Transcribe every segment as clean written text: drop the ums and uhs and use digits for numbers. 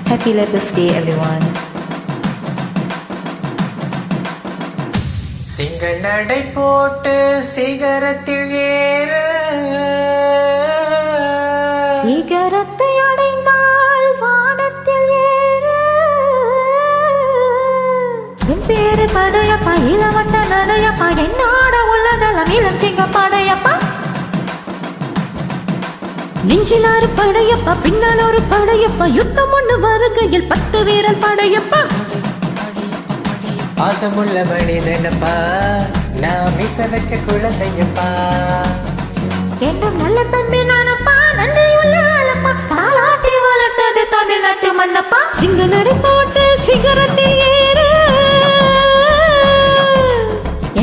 Happy Lovers Day, everyone. Single நடை போட்டு சிகரத்தில் ஏற சிகரத்தை அடைந்தால் வானத்தில் ஏற என் பேரு படையப்பா இளவட்ட நடையப்பா என்னோட உள்ளதெல்லாம் இளம் சிங்க படையப்பா நெஞ்சிலாறு படையப்பா பின்னால் ஒரு படையப்பா யுத்தம் ஒண்ணு வருகையில் 10 வீரல் படையப்பா பாசமுள்ள மனிதனப்பா நான் மிச வச்ச குழந்தையப்பா என்றும் நல்ல தம்பி நானப்பா நன்றி உள்ள ஆளப்பா தாளாட்டி வளர்த்தது தமிழ்நாட்டு மண்ணப்பா சிங்க நடை போட்டு சிகரத்தில் ஏறு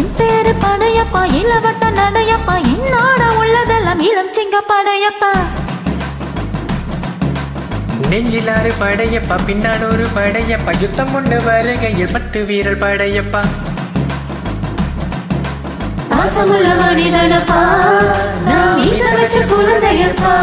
என் பேரு படையப்பா இளவட்ட நடையப்பா என்னோட உள்ளதெல்லாம் இளம் சிங்க படையப்பா நெஞ்சிலாறு படையப்பா பின்னாடொரு படையப்பா யுத்தம் ஒன்று வருகையில் 10 வீரல் படையப்பா பாசமுள்ள மனிதனப்பா நான் வீச வச்ச குழந்தையப்பா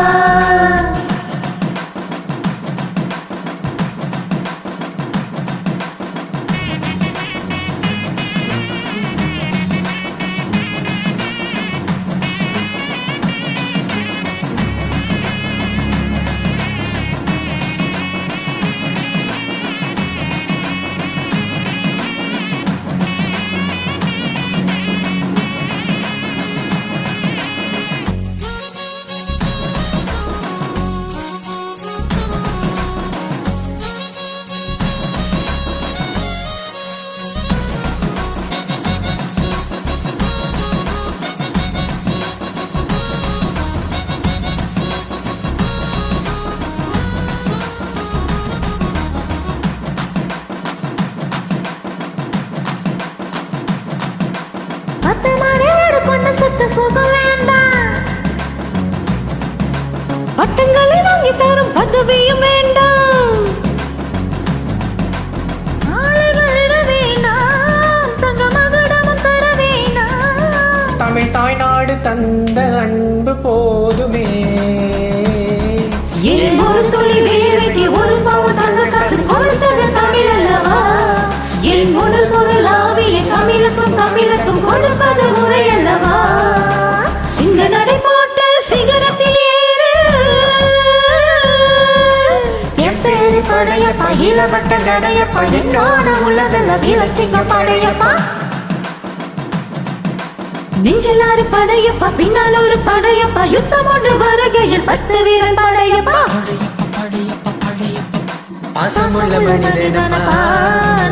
பட்டங்களை வாங்கி தரும் பதவியும் வேண்டாம் ஆளுகளிட வேண்டாம் தங்க மகுடமும் தர வேண்டாம் தமிழ் தாய்நாடு தந்த அன்பு போதுமே என் ஒரு துளி வேர்வைக்கு ஒரு பவுன் தங்க காசு கொடுத்தது தமிழ் அல்லவா என் முதல் பொருள் ஆவிய தமிழுக்கும் கொடுப்பது முறை அல்லவா சிங்க நடை போட்டு சிகரத்தில் ஏறு என் பேரு படையப்பா இளவட்ட நடையப்பா என்னோட உள்ளதெல்லாம் இளச்சிங்க படையப்பா நெஞ்சிலாறு படையப்பா பின்னால் ஒரு படையப்பா யுத்தம் ஒன்று வருகையில் 10 வீரன் படையப்பா பாசமுள்ள மனிதனப்பா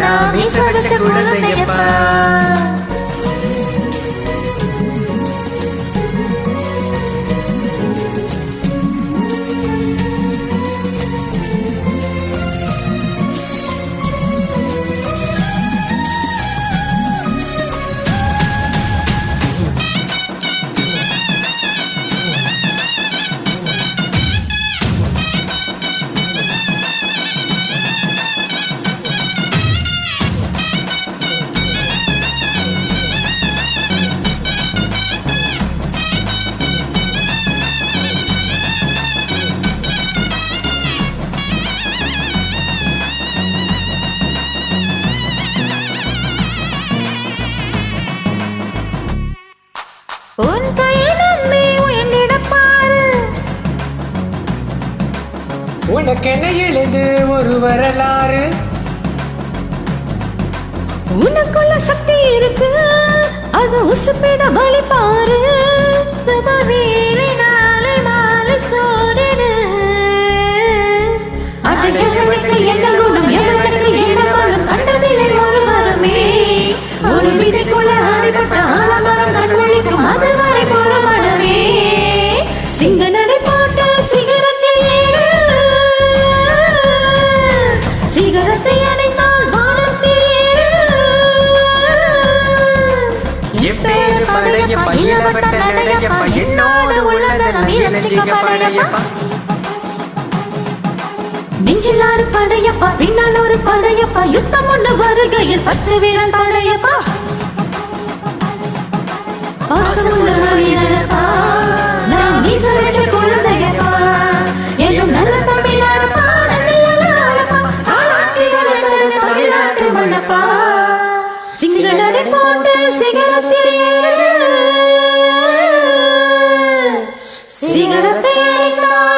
நான் வீச வச்ச குழந்தையப்பா உன் கையை நம்பி உயர்ந்திட பாரு உனக்கென எழுது ஒரு வரலாறு உனக்குள்ள சக்தி இருக்கு அது உசுப்பிட பலி பாரு வீரை நாளை மாலை சோடிடு அது எவனுக்கு என்ன குணம் எவனுக்கு என்ன பலம் கண்டதில்லை ஒரு வரமே ஒரு விதைக்குள்ள அடிபட்ட ஆலமரம் கண்மொழிக்கும் அது வரை பொறுமடவே சிங்க நடை போட்டு சிகரத்தில் ஏறு சிகரத்தை அடைந்தால் வானத்தில் ஏறு என் பேரு படையப்பா இளவட்ட நடையப்பா என்னோடு உள்ளதெல்லாம் இளஞ்சிங்க படையப்பா நெஞ்சிலாறு படையப்பா பின்னால் ஒரு படையப்பா யுத்தம் ஒண்ணு வருகையில் 10 வீரன் படையப்பா பாசமுள்ள மனிதனப்பா நான் வீச வச்ச குழந்தையப்பா என்றும் நல்ல தமிழப்பா நன்றியுள்ள ஆளப்பா சிங்களடி போட்டு சிகரத்தில் ஏறு. சிகரத்தை அடைந்தால்